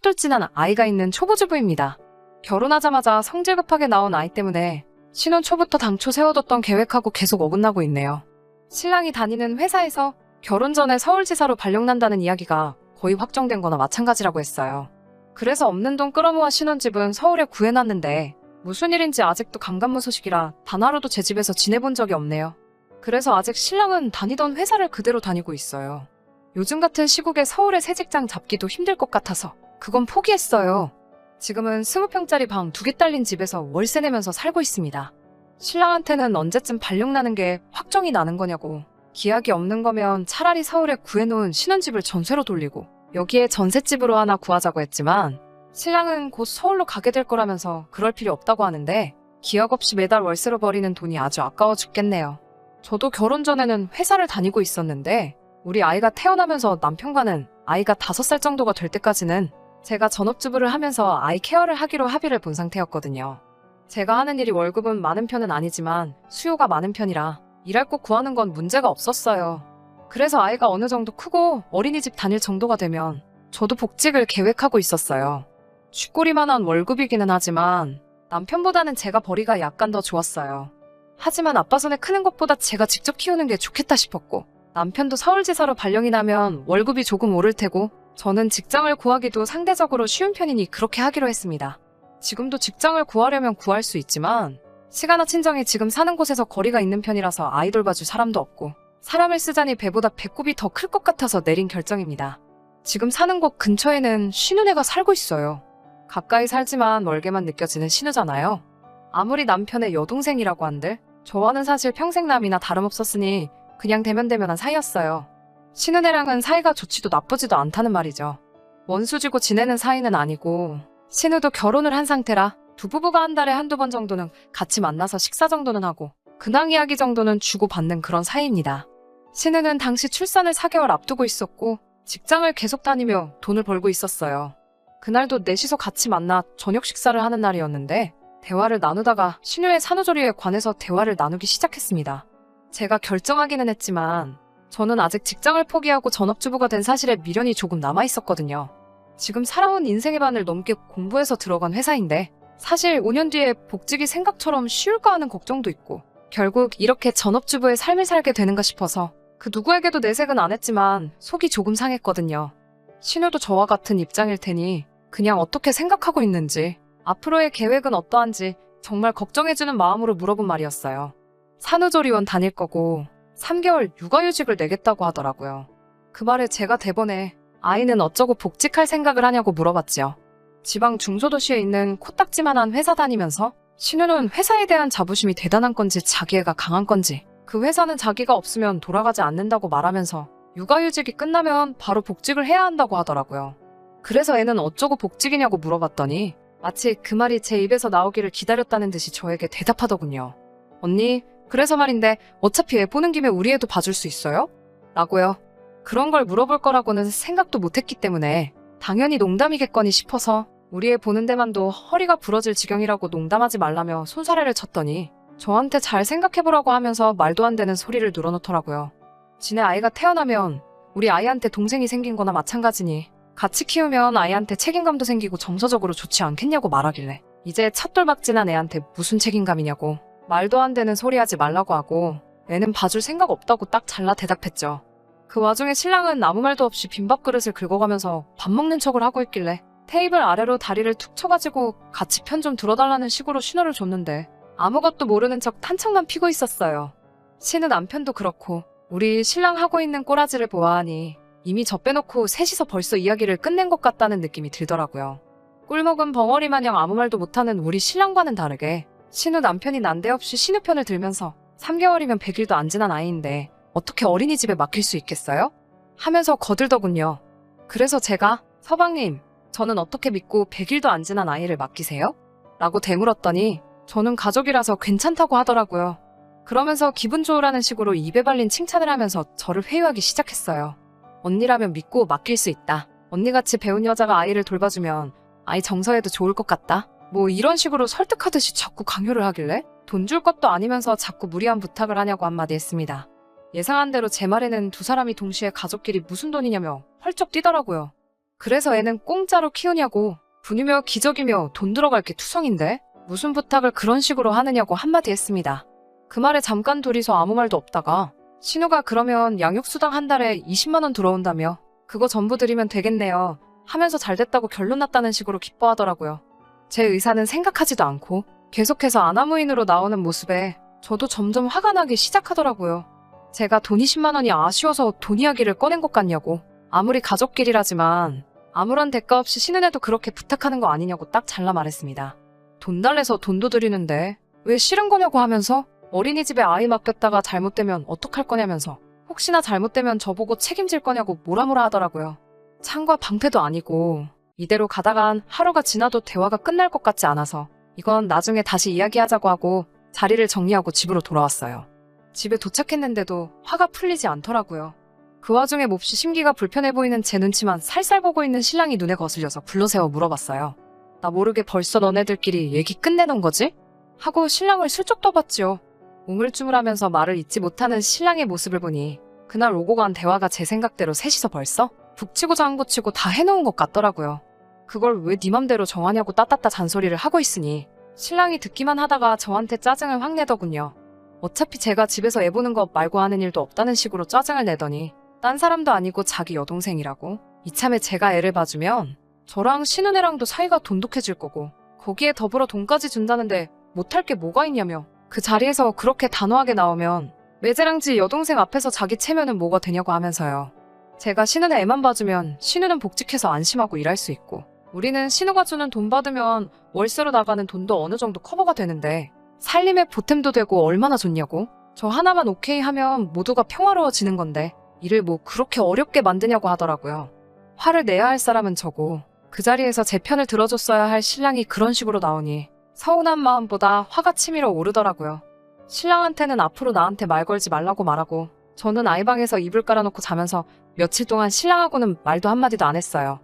똘진한 아이가 있는 초보주부입니다. 결혼하자마자 성질 급하게 나온 아이 때문에 신혼 초부터 당초 세워뒀던 계획하고 계속 어긋나고 있네요. 신랑이 다니는 회사에서 결혼 전에 서울지사로 발령난다는 이야기가 거의 확정된 거나 마찬가지라고 했어요. 그래서 없는 돈 끌어모아 신혼집은 서울에 구해놨는데 무슨 일인지 아직도 감감무 소식이라 단 하루도 제 집에서 지내본 적이 없네요. 그래서 아직 신랑은 다니던 회사를 그대로 다니고 있어요. 요즘 같은 시국에 서울에 새 직장 잡기도 힘들 것 같아서 그건 포기했어요. 지금은 20평짜리 방 2개 딸린 집에서 월세 내면서 살고 있습니다. 신랑한테는 언제쯤 발령나는 게 확정이 나는 거냐고, 기약이 없는 거면 차라리 서울에 구해놓은 신혼집을 전세로 돌리고 여기에 전셋집으로 하나 구하자고 했지만 신랑은 곧 서울로 가게 될 거라면서 그럴 필요 없다고 하는데 기약 없이 매달 월세로 버리는 돈이 아주 아까워 죽겠네요. 저도 결혼 전에는 회사를 다니고 있었는데 우리 아이가 태어나면서 남편과는 아이가 5살 정도가 될 때까지는 제가 전업주부를 하면서 아이 케어를 하기로 합의를 본 상태였거든요. 제가 하는 일이 월급은 많은 편은 아니지만 수요가 많은 편이라 일할 곳 구하는 건 문제가 없었어요. 그래서 아이가 어느 정도 크고 어린이집 다닐 정도가 되면 저도 복직을 계획하고 있었어요. 쥐꼬리만한 월급이기는 하지만 남편보다는 제가 벌이가 약간 더 좋았어요. 하지만 아빠 손에 크는 것보다 제가 직접 키우는 게 좋겠다 싶었고, 남편도 서울지사로 발령이 나면 월급이 조금 오를 테고 저는 직장을 구하기도 상대적으로 쉬운 편이니 그렇게 하기로 했습니다. 지금도 직장을 구하려면 구할 수 있지만 시가나 친정이 지금 사는 곳에서 거리가 있는 편이라서 아이 돌봐줄 사람도 없고 사람을 쓰자니 배보다 배꼽이 더 클 것 같아서 내린 결정입니다. 지금 사는 곳 근처에는 신우네가 살고 있어요. 가까이 살지만 멀게만 느껴지는 신우잖아요. 아무리 남편의 여동생이라고 한들 저와는 사실 평생남이나 다름없었으니 그냥 대면대면한 사이였어요. 신우네랑은 사이가 좋지도 나쁘지도 않다는 말이죠. 원수지고 지내는 사이는 아니고 신우도 결혼을 한 상태라 두 부부가 한 달에 한두 번 정도는 같이 만나서 식사 정도는 하고 근황 이야기 정도는 주고받는 그런 사이입니다. 신우는 당시 출산을 4개월 앞두고 있었고 직장을 계속 다니며 돈을 벌고 있었어요. 그날도 넷이서 같이 만나 저녁 식사를 하는 날이었는데 대화를 나누다가 신우의 산후조리에 관해서 대화를 나누기 시작했습니다. 제가 결정하기는 했지만 저는 아직 직장을 포기하고 전업주부가 된 사실에 미련이 조금 남아있었거든요. 지금 살아온 인생의 반을 넘게 공부해서 들어간 회사인데 사실 5년 뒤에 복직이 생각처럼 쉬울까 하는 걱정도 있고 결국 이렇게 전업주부의 삶을 살게 되는가 싶어서 그 누구에게도 내색은 안 했지만 속이 조금 상했거든요. 신우도 저와 같은 입장일 테니 그냥 어떻게 생각하고 있는지 앞으로의 계획은 어떠한지 정말 걱정해주는 마음으로 물어본 말이었어요. 산후조리원 다닐 거고 3개월 육아휴직을 내겠다고 하더라고요. 그 말에 제가 대번에 아이는 어쩌고 복직할 생각을 하냐고 물어봤지요. 지방 중소도시에 있는 코딱지만한 회사 다니면서 신우는 회사에 대한 자부심이 대단한 건지 자기애가 강한 건지 그 회사는 자기가 없으면 돌아가지 않는다고 말하면서 육아휴직이 끝나면 바로 복직을 해야 한다고 하더라고요. 그래서 애는 어쩌고 복직이냐고 물어봤더니 마치 그 말이 제 입에서 나오기를 기다렸다는 듯이 저에게 대답하더군요. 언니, 그래서 말인데 어차피 애 보는 김에 우리 애도 봐줄 수 있어요? 라고요. 그런 걸 물어볼 거라고는 생각도 못했기 때문에 당연히 농담이겠거니 싶어서 우리 애 보는 데만도 허리가 부러질 지경이라고 농담하지 말라며 손사래를 쳤더니 저한테 잘 생각해보라고 하면서 말도 안 되는 소리를 늘어놓더라고요. 지네 아이가 태어나면 우리 아이한테 동생이 생긴 거나 마찬가지니 같이 키우면 아이한테 책임감도 생기고 정서적으로 좋지 않겠냐고 말하길래 이제 찻돌박진한 애한테 무슨 책임감이냐고 말도 안 되는 소리 하지 말라고 하고 애는 봐줄 생각 없다고 딱 잘라 대답했죠. 그 와중에 신랑은 아무 말도 없이 빈밥그릇을 긁어가면서 밥 먹는 척을 하고 있길래 테이블 아래로 다리를 툭 쳐가지고 같이 편 좀 들어달라는 식으로 신호를 줬는데 아무것도 모르는 척 탄창만 피고 있었어요. 신우 남편도 그렇고 우리 신랑 하고 있는 꼬라지를 보아하니 이미 저 빼놓고 셋이서 벌써 이야기를 끝낸 것 같다는 느낌이 들더라고요. 꿀먹은 벙어리 마냥 아무 말도 못하는 우리 신랑과는 다르게 신우 남편이 난데없이 신우 편을 들면서 3개월이면 100일도 안 지난 아이인데 어떻게 어린이집에 맡길 수 있겠어요? 하면서 거들더군요. 그래서 제가 서방님, 저는 어떻게 믿고 100일도 안 지난 아이를 맡기세요? 라고 되물었더니 저는 가족이라서 괜찮다고 하더라고요. 그러면서 기분 좋으라는 식으로 입에 발린 칭찬을 하면서 저를 회유하기 시작했어요. 언니라면 믿고 맡길 수 있다. 언니같이 배운 여자가 아이를 돌봐주면 아이 정서에도 좋을 것 같다. 뭐 이런 식으로 설득하듯이 자꾸 강요를 하길래 돈 줄 것도 아니면서 자꾸 무리한 부탁을 하냐고 한마디 했습니다. 예상한 대로 제 말에는 두 사람이 동시에 가족끼리 무슨 돈이냐며 펄쩍 뛰더라고요. 그래서 애는 공짜로 키우냐고. 분이며 기적이며 돈 들어갈 게 투성인데 무슨 부탁을 그런 식으로 하느냐고 한마디 했습니다. 그 말에 잠깐 둘이서 아무 말도 없다가 신우가 그러면 양육수당 한 달에 20만 원 들어온다며 그거 전부 드리면 되겠네요 하면서 잘됐다고 결론 났다는 식으로 기뻐하더라고요. 제 의사는 생각하지도 않고 계속해서 아나무인으로 나오는 모습에 저도 점점 화가 나기 시작하더라고요. 제가 돈 20만 원이 아쉬워서 돈 이야기를 꺼낸 것 같냐고. 아무리 가족끼리라지만 아무런 대가 없이 신은혜도 그렇게 부탁하는 거 아니냐고 딱 잘라 말했습니다. 돈 달래서 돈도 드리는데 왜 싫은 거냐고 하면서 어린이집에 아이 맡겼다가 잘못되면 어떡할 거냐면서 혹시나 잘못되면 저보고 책임질 거냐고 뭐라뭐라 하더라고요. 창과 방패도 아니고 이대로 가다간 하루가 지나도 대화가 끝날 것 같지 않아서 이건 나중에 다시 이야기하자고 하고 자리를 정리하고 집으로 돌아왔어요. 집에 도착했는데도 화가 풀리지 않더라고요. 그 와중에 몹시 심기가 불편해 보이는 제 눈치만 살살 보고 있는 신랑이 눈에 거슬려서 불러세워 물어봤어요. 나 모르게 벌써 너네들끼리 얘기 끝내던 거지? 하고 신랑을 슬쩍 떠봤지요. 우물쭈물하면서 말을 잇지 못하는 신랑의 모습을 보니 그날 오고 간 대화가 제 생각대로 셋이서 벌써 북치고 장구치고 다 해놓은 것 같더라고요. 그걸 왜 네 맘대로 정하냐고 따따따 잔소리를 하고 있으니 신랑이 듣기만 하다가 저한테 짜증을 확 내더군요. 어차피 제가 집에서 애 보는 거 말고 하는 일도 없다는 식으로 짜증을 내더니 딴 사람도 아니고 자기 여동생이라고. 이참에 제가 애를 봐주면 저랑 신은혜랑도 사이가 돈독해질 거고 거기에 더불어 돈까지 준다는데 못할 게 뭐가 있냐며 그 자리에서 그렇게 단호하게 나오면 매제랑지 여동생 앞에서 자기 체면은 뭐가 되냐고 하면서요. 제가 신은혜 애만 봐주면 신우는 복직해서 안심하고 일할 수 있고 우리는 신우가 주는 돈 받으면 월세로 나가는 돈도 어느 정도 커버가 되는데 살림에 보탬도 되고 얼마나 좋냐고. 저 하나만 오케이 하면 모두가 평화로워지는 건데 일을 뭐 그렇게 어렵게 만드냐고 하더라고요. 화를 내야 할 사람은 저고 그 자리에서 제 편을 들어줬어야 할 신랑이 그런 식으로 나오니 서운한 마음보다 화가 치밀어 오르더라고요. 신랑한테는 앞으로 나한테 말 걸지 말라고 말하고 저는 아이방에서 이불 깔아놓고 자면서 며칠 동안 신랑하고는 말도 한마디도 안 했어요.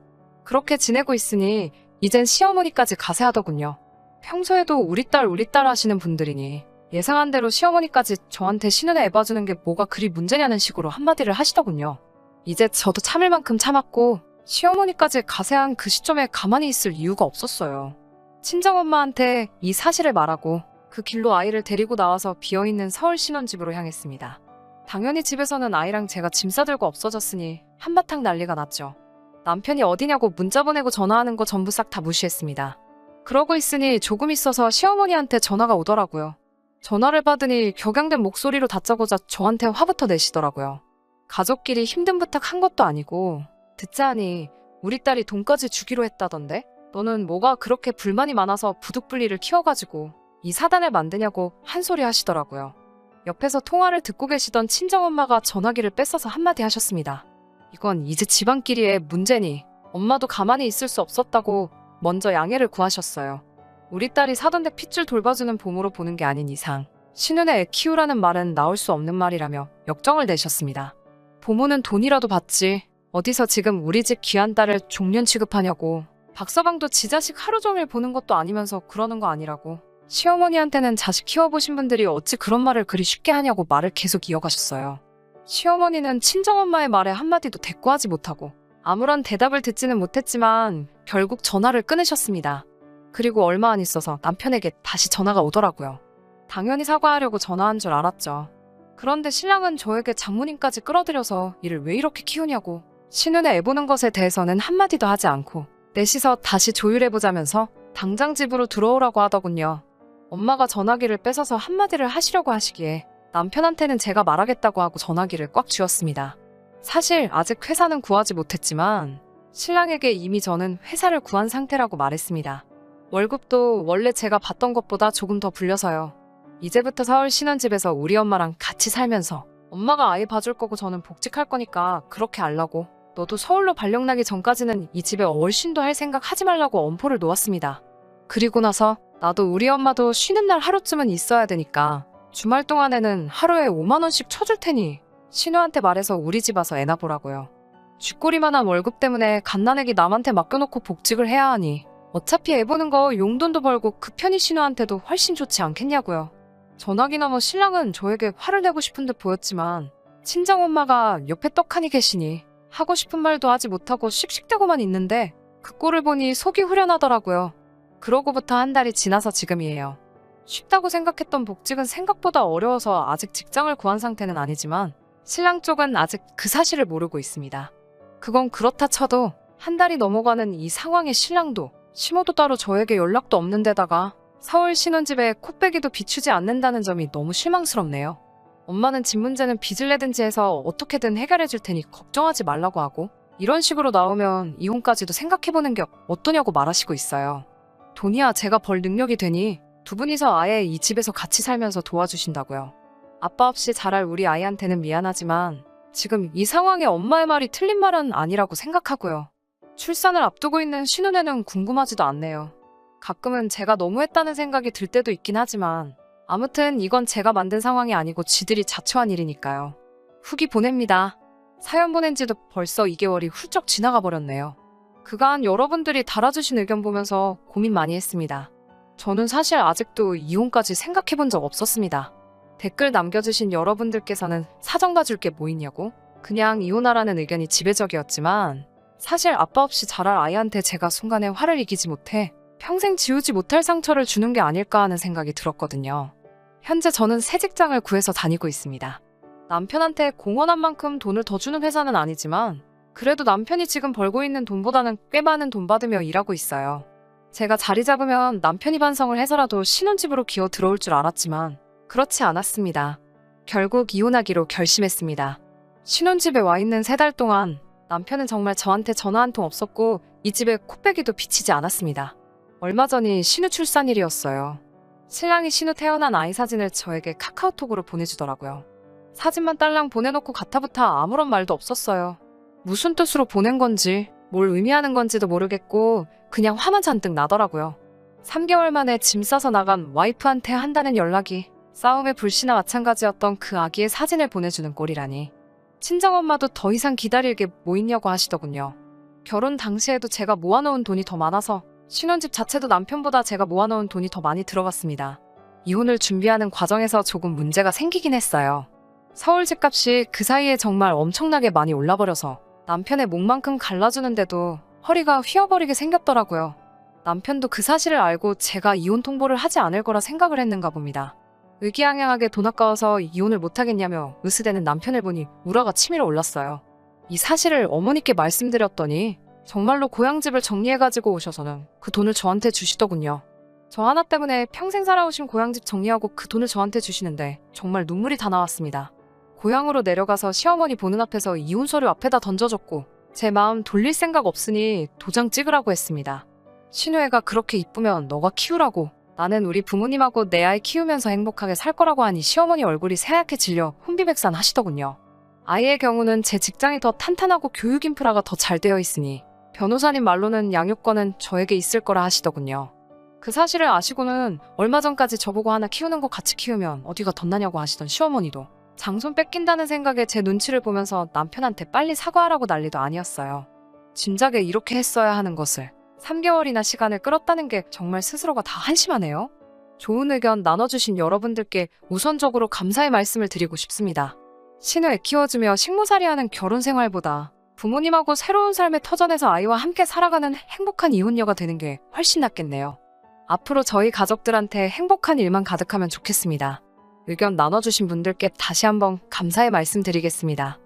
그렇게 지내고 있으니 이젠 시어머니까지 가세하더군요. 평소에도 우리 딸 하시는 분들이니 예상한 대로 시어머니까지 저한테 신은혜 애 봐주는 게 뭐가 그리 문제냐는 식으로 한마디를 하시더군요. 이제 저도 참을 만큼 참았고 시어머니까지 가세한 그 시점에 가만히 있을 이유가 없었어요. 친정엄마한테 이 사실을 말하고 그 길로 아이를 데리고 나와서 비어있는 서울 신혼집으로 향했습니다. 당연히 집에서는 아이랑 제가 짐 싸들고 없어졌으니 한바탕 난리가 났죠. 남편이 어디냐고 문자 보내고 전화하는 거 전부 싹 다 무시했습니다. 그러고 있으니 조금 있어서 시어머니한테 전화가 오더라고요. 전화를 받으니 격양된 목소리로 다짜고짜 저한테 화부터 내시더라고요. 가족끼리 힘든 부탁 한 것도 아니고 듣자하니 우리 딸이 돈까지 주기로 했다던데? 너는 뭐가 그렇게 불만이 많아서 부득불리를 키워가지고 이 사단을 만드냐고 한 소리 하시더라고요. 옆에서 통화를 듣고 계시던 친정엄마가 전화기를 뺏어서 한마디 하셨습니다. 이건 이제 집안끼리의 문제니 엄마도 가만히 있을 수 없었다고 먼저 양해를 구하셨어요. 우리 딸이 사돈댁 핏줄 돌봐주는 보모로 보는 게 아닌 이상 신은혜 애 키우라는 말은 나올 수 없는 말이라며 역정을 내셨습니다. 보모는 돈이라도 받지 어디서 지금 우리 집 귀한 딸을 종년 취급하냐고. 박서방도 지 자식 하루 종일 보는 것도 아니면서 그러는 거 아니라고. 시어머니한테는 자식 키워보신 분들이 어찌 그런 말을 그리 쉽게 하냐고 말을 계속 이어가셨어요. 시어머니는 친정엄마의 말에 한마디도 대꾸하지 못하고 아무런 대답을 듣지는 못했지만 결국 전화를 끊으셨습니다. 그리고 얼마 안 있어서 남편에게 다시 전화가 오더라고요. 당연히 사과하려고 전화한 줄 알았죠. 그런데 신랑은 저에게 장모님까지 끌어들여서 일을 왜 이렇게 키우냐고. 신은혜 애 보는 것에 대해서는 한마디도 하지 않고 넷이서 다시 조율해보자면서 당장 집으로 들어오라고 하더군요. 엄마가 전화기를 뺏어서 한마디를 하시려고 하시기에 남편한테는 제가 말하겠다고 하고 전화기를 꽉 쥐었습니다. 사실 아직 회사는 구하지 못했지만 신랑에게 이미 저는 회사를 구한 상태라고 말했습니다. 월급도 원래 제가 받던 것보다 조금 더 불려서요. 이제부터 서울 신혼집에서 우리 엄마랑 같이 살면서 엄마가 아이 봐줄 거고 저는 복직할 거니까 그렇게 알라고. 너도 서울로 발령 나기 전까지는 이 집에 얼씬도 할 생각 하지 말라고 엄포를 놓았습니다. 그리고 나서 나도 우리 엄마도 쉬는 날 하루쯤은 있어야 되니까 주말 동안에는 하루에 5만 원씩 쳐줄 테니 신우한테 말해서 우리 집 와서 애나 보라고요. 쥐꼬리만한 월급 때문에 갓난애기 남한테 맡겨놓고 복직을 해야 하니 어차피 애 보는 거 용돈도 벌고 그 편이 신우한테도 훨씬 좋지 않겠냐고요. 전화기나 뭐 신랑은 저에게 화를 내고 싶은 듯 보였지만 친정엄마가 옆에 떡하니 계시니 하고 싶은 말도 하지 못하고 씩씩대고만 있는데 그 꼴을 보니 속이 후련하더라고요. 그러고부터 한 달이 지나서 지금이에요. 쉽다고 생각했던 복직은 생각보다 어려워서 아직 직장을 구한 상태는 아니지만 신랑 쪽은 아직 그 사실을 모르고 있습니다. 그건 그렇다 쳐도 한 달이 넘어가는 이 상황에 신랑도 시모도 따로 저에게 연락도 없는 데다가 서울 신혼집에 코빼기도 비추지 않는다는 점이 너무 실망스럽네요. 엄마는 집 문제는 빚을 내든지 해서 어떻게든 해결해 줄 테니 걱정하지 말라고 하고 이런 식으로 나오면 이혼까지도 생각해보는 게 어떠냐고 말하시고 있어요. 돈이야 제가 벌 능력이 되니 두 분이서 아예 이 집에서 같이 살면서 도와주신다고요. 아빠 없이 자랄 우리 아이한테는 미안하지만 지금 이 상황에 엄마의 말이 틀린 말은 아니라고 생각하고요. 출산을 앞두고 있는 신혼에는 궁금하지도 않네요. 가끔은 제가 너무했다는 생각이 들 때도 있긴 하지만 아무튼 이건 제가 만든 상황이 아니고 지들이 자초한 일이니까요. 후기 보냅니다. 사연 보낸 지도 벌써 2개월이 훌쩍 지나가 버렸네요. 그간 여러분들이 달아주신 의견 보면서 고민 많이 했습니다. 저는 사실 아직도 이혼까지 생각해 본 적 없었습니다. 댓글 남겨주신 여러분들께서는 사정 봐줄 게 뭐 있냐고 그냥 이혼하라는 의견이 지배적이었지만 사실 아빠 없이 자랄 아이한테 제가 순간에 화를 이기지 못해 평생 지우지 못할 상처를 주는 게 아닐까 하는 생각이 들었거든요. 현재 저는 새 직장을 구해서 다니고 있습니다. 남편한테 공헌한 만큼 돈을 더 주는 회사는 아니지만 그래도 남편이 지금 벌고 있는 돈보다는 꽤 많은 돈 받으며 일하고 있어요. 제가 자리 잡으면 남편이 반성을 해서라도 신혼집으로 기어 들어올 줄 알았지만 그렇지 않았습니다. 결국 이혼하기로 결심했습니다. 신혼집에 와 있는 3달 동안 남편은 정말 저한테 전화 한 통 없었고 이 집에 코빼기도 비치지 않았습니다. 얼마 전이 신우 출산일이었어요. 신랑이 신우 태어난 아이 사진을 저에게 카카오톡으로 보내주더라고요. 사진만 딸랑 보내놓고 가타부타 아무런 말도 없었어요. 무슨 뜻으로 보낸 건지 뭘 의미하는 건지도 모르겠고 그냥 화만 잔뜩 나더라고요. 3개월 만에 짐 싸서 나간 와이프한테 한다는 연락이 싸움의 불씨나 마찬가지였던 그 아기의 사진을 보내주는 꼴이라니. 친정엄마도 더 이상 기다릴 게 뭐 있냐고 하시더군요. 결혼 당시에도 제가 모아놓은 돈이 더 많아서 신혼집 자체도 남편보다 제가 모아놓은 돈이 더 많이 들어갔습니다. 이혼을 준비하는 과정에서 조금 문제가 생기긴 했어요. 서울 집값이 그 사이에 정말 엄청나게 많이 올라버려서 남편의 목만큼 갈라주는데도 허리가 휘어버리게 생겼더라고요. 남편도 그 사실을 알고 제가 이혼 통보를 하지 않을 거라 생각을 했는가 봅니다. 의기양양하게 돈 아까워서 이혼을 못하겠냐며 으스대는 남편을 보니 우라가 치밀어 올랐어요. 이 사실을 어머니께 말씀드렸더니 정말로 고향집을 정리해가지고 오셔서는 그 돈을 저한테 주시더군요. 저 하나 때문에 평생 살아오신 고향집 정리하고 그 돈을 저한테 주시는데 정말 눈물이 다 나왔습니다. 고향으로 내려가서 시어머니 보는 앞에서 이혼 서류 앞에다 던져줬고 제 마음 돌릴 생각 없으니 도장 찍으라고 했습니다. 신우애가 그렇게 이쁘면 너가 키우라고 나는 우리 부모님하고 내 아이 키우면서 행복하게 살 거라고 하니 시어머니 얼굴이 새하얗게 질려 혼비백산 하시더군요. 아이의 경우는 제 직장이 더 탄탄하고 교육 인프라가 더 잘 되어 있으니 변호사님 말로는 양육권은 저에게 있을 거라 하시더군요. 그 사실을 아시고는 얼마 전까지 저보고 하나 키우는 거 같이 키우면 어디가 덧나냐고 하시던 시어머니도 장손 뺏긴다는 생각에 제 눈치를 보면서 남편한테 빨리 사과하라고 난리도 아니었어요. 진작에 이렇게 했어야 하는 것을 3개월이나 시간을 끌었다는 게 정말 스스로가 다 한심하네요. 좋은 의견 나눠주신 여러분들께 우선적으로 감사의 말씀을 드리고 싶습니다. 신우애 키워주며 식모살이하는 결혼 생활보다 부모님하고 새로운 삶의 터전에서 아이와 함께 살아가는 행복한 이혼녀가 되는 게 훨씬 낫겠네요. 앞으로 저희 가족들한테 행복한 일만 가득하면 좋겠습니다. 의견 나눠주신 분들께 다시 한번 감사의 말씀 드리겠습니다.